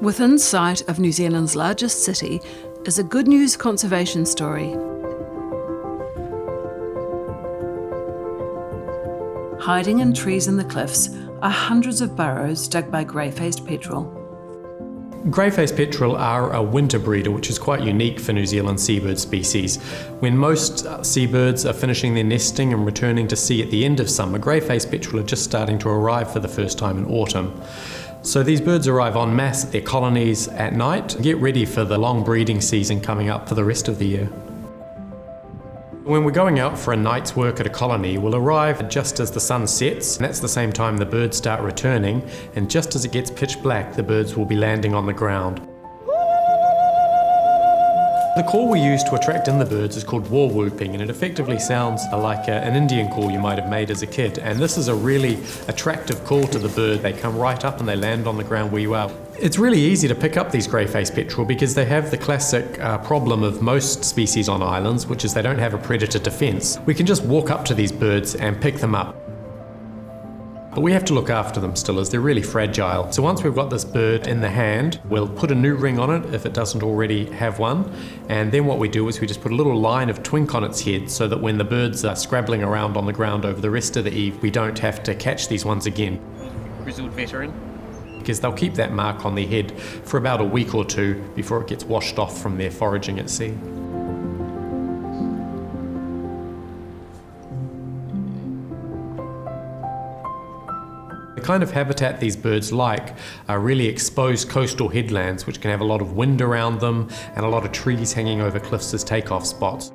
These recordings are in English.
Within sight of New Zealand's largest city is a good news conservation story. Hiding in trees in the cliffs are hundreds of burrows dug by grey-faced petrel. Grey-faced petrel are a winter breeder, which is quite unique for New Zealand seabird species. When most seabirds are finishing their nesting and returning to sea at the end of summer, grey-faced petrel are just starting to arrive for the first time in autumn. So these birds arrive en masse at their colonies at night, get ready for the long breeding season coming up for the rest of the year. When we're going out for a night's work at a colony, we'll arrive just as the sun sets, and that's the same time the birds start returning, and just as it gets pitch black, the birds will be landing on the ground. The call we use to attract in the birds is called war whooping, and it effectively sounds like an Indian call you might have made as a kid. And this is a really attractive call to the bird. They come right up and they land on the ground where you are. It's really easy to pick up these grey-faced petrel because they have the classic problem of most species on islands, which is they don't have a predator defence. We can just walk up to these birds and pick them up. But we have to look after them still, as they're really fragile. So once we've got this bird in the hand, we'll put a new ring on it if it doesn't already have one. And then what we do is we just put a little line of twink on its head so that when the birds are scrabbling around on the ground over the rest of the eve, we don't have to catch these ones again. Grizzled veteran. Because they'll keep that mark on their head for about a week or two before it gets washed off from their foraging at sea. The kind of habitat these birds like are really exposed coastal headlands, which can have a lot of wind around them and a lot of trees hanging over cliffs as takeoff spots.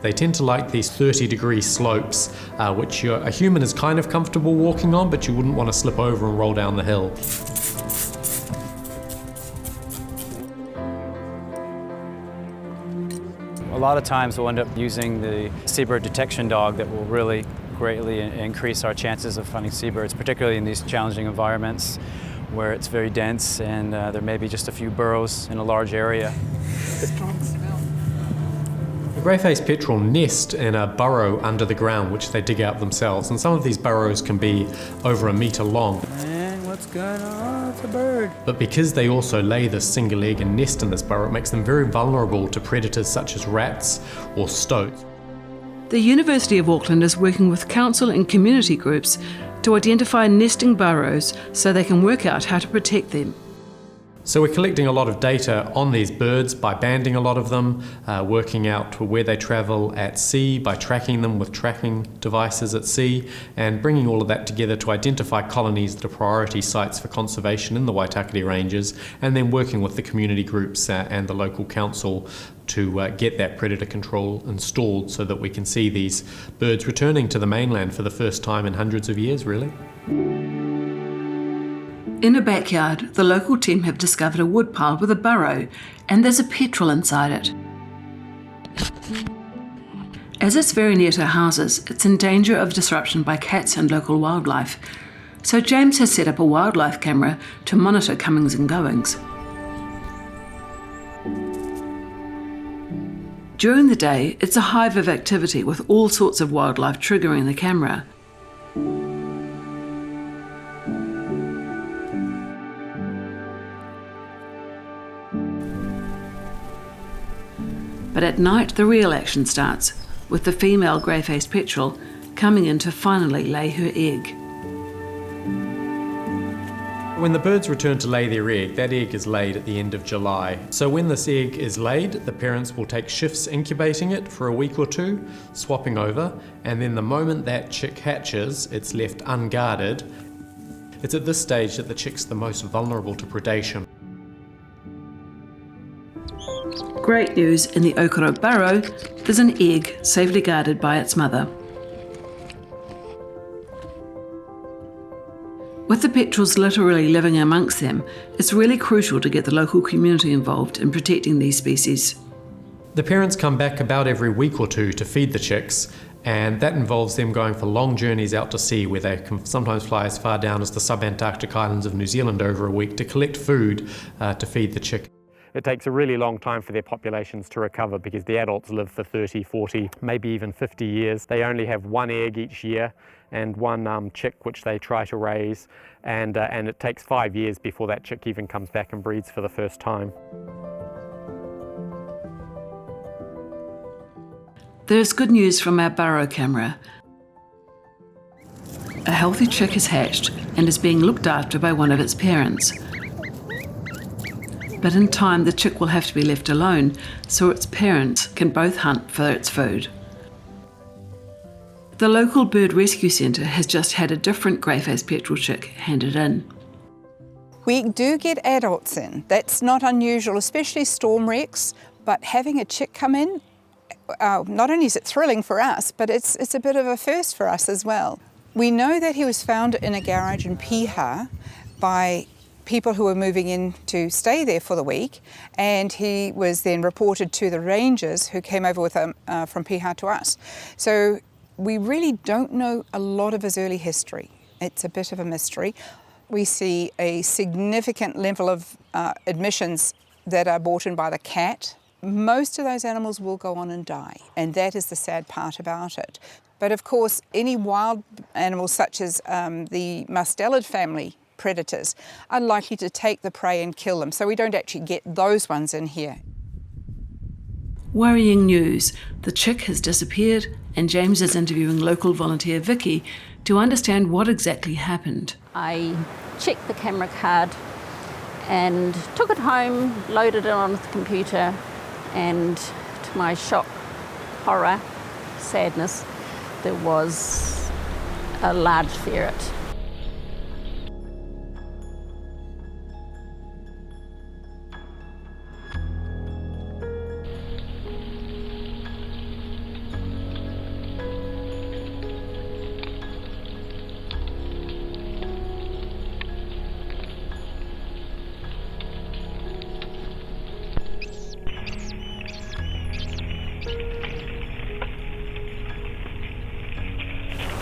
They tend to like these 30-degree slopes, which a human is kind of comfortable walking on, but you wouldn't want to slip over and roll down the hill. A lot of times we'll end up using the seabird detection dog that will really greatly increase our chances of finding seabirds, particularly in these challenging environments where it's very dense and there may be just a few burrows in a large area. The grey-faced petrel nest in a burrow under the ground, which they dig out themselves, and some of these burrows can be over a metre long. Man, what's going on? It's a bird. But because they also lay this single egg and nest in this burrow, it makes them very vulnerable to predators such as rats or stoats. The University of Auckland is working with council and community groups to identify nesting burrows so they can work out how to protect them. So we're collecting a lot of data on these birds by banding a lot of them, working out where they travel at sea by tracking them with tracking devices at sea, and bringing all of that together to identify colonies that are priority sites for conservation in the Waitakere ranges, and then working with the community groups and the local council to get that predator control installed so that we can see these birds returning to the mainland for the first time in hundreds of years, really. In a backyard, the local team have discovered a woodpile with a burrow, and there's a petrel inside it. As it's very near to houses, it's in danger of disruption by cats and local wildlife, so James has set up a wildlife camera to monitor comings and goings. During the day, it's a hive of activity with all sorts of wildlife triggering the camera. But at night, the real action starts, with the female grey-faced petrel coming in to finally lay her egg. When the birds return to lay their egg, that egg is laid at the end of July. So when this egg is laid, the parents will take shifts incubating it for a week or two, swapping over, and then the moment that chick hatches, it's left unguarded. It's at this stage that the chick's the most vulnerable to predation. Great news in the Okoro burrow, there's an egg safely guarded by its mother. With the petrels literally living amongst them, it's really crucial to get the local community involved in protecting these species. The parents come back about every week or two to feed the chicks, and that involves them going for long journeys out to sea where they can sometimes fly as far down as the subantarctic islands of New Zealand over a week to collect food to feed the chick. It takes a really long time for their populations to recover because the adults live for 30, 40, maybe even 50 years. They only have one egg each year and one chick which they try to raise, and it takes 5 years before that chick even comes back and breeds for the first time. There's good news from our burrow camera. A healthy chick has hatched and is being looked after by one of its parents. But in time the chick will have to be left alone so its parents can both hunt for its food. The local bird rescue centre has just had a different grey-faced petrel chick handed in. We do get adults in. That's not unusual, especially storm wrecks, but having a chick come in, not only is it thrilling for us, but it's a bit of a first for us as well. We know that he was found in a garage in Piha by people who were moving in to stay there for the week, and he was then reported to the rangers who came over with him from Piha to us. So we really don't know a lot of his early history. It's a bit of a mystery. We see a significant level of admissions that are brought in by the cat. Most of those animals will go on and die, and that is the sad part about it. But of course, any wild animals such as the mustelid family predators are likely to take the prey and kill them, so we don't actually get those ones in here. Worrying news. The chick has disappeared and James is interviewing local volunteer Vicky to understand what exactly happened. I checked the camera card and took it home, loaded it onto the computer, and to my shock, horror, sadness, there was a large ferret.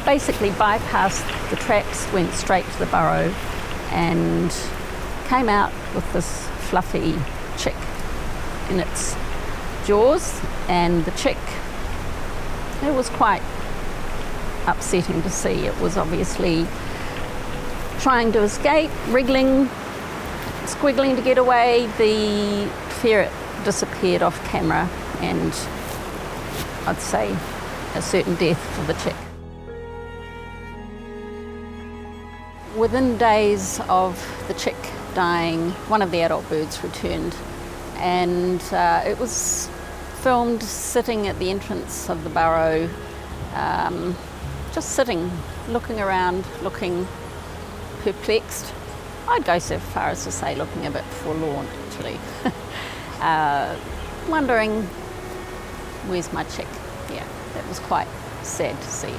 Basically bypassed the tracks, went straight to the burrow and came out with this fluffy chick in its jaws, and the chick, it was quite upsetting to see. It was obviously trying to escape, wriggling, squiggling to get away. The ferret disappeared off camera, and I'd say a certain death for the chick. Within days of the chick dying, one of the adult birds returned, and it was filmed sitting at the entrance of the burrow, just sitting, looking around, looking perplexed. I'd go so far as to say looking a bit forlorn, actually. Wondering, where's my chick? Yeah, that was quite sad to see.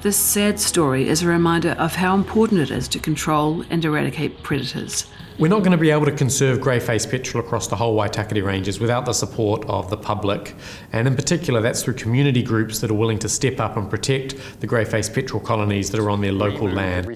This sad story is a reminder of how important it is to control and eradicate predators. We're not going to be able to conserve grey-faced petrel across the whole Waitakere ranges without the support of the public, and in particular that's through community groups that are willing to step up and protect the grey-faced petrel colonies that are on their local land.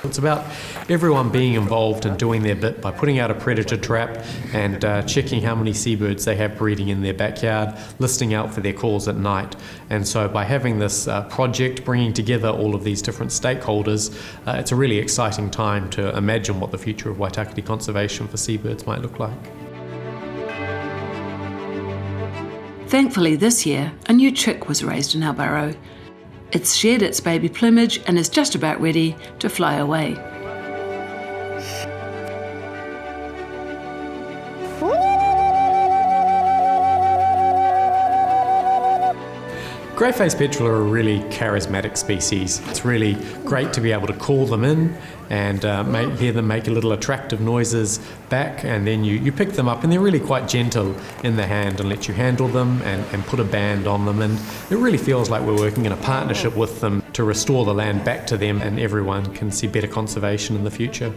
It's about everyone being involved and doing their bit by putting out a predator trap and checking how many seabirds they have breeding in their backyard, listening out for their calls at night. And so by having this project, bringing together all of these different stakeholders, it's a really exciting time to imagine what the future of Waitakere conservation for seabirds might look like. Thankfully this year, a new chick was raised in our burrow. It's shed its baby plumage and is just about ready to fly away. Grey-faced petrel are a really charismatic species. It's really great to be able to call them in and hear them make a little attractive noises back, and then you pick them up, and they're really quite gentle in the hand and let you handle them and put a band on them, and it really feels like we're working in a partnership with them to restore the land back to them, and everyone can see better conservation in the future.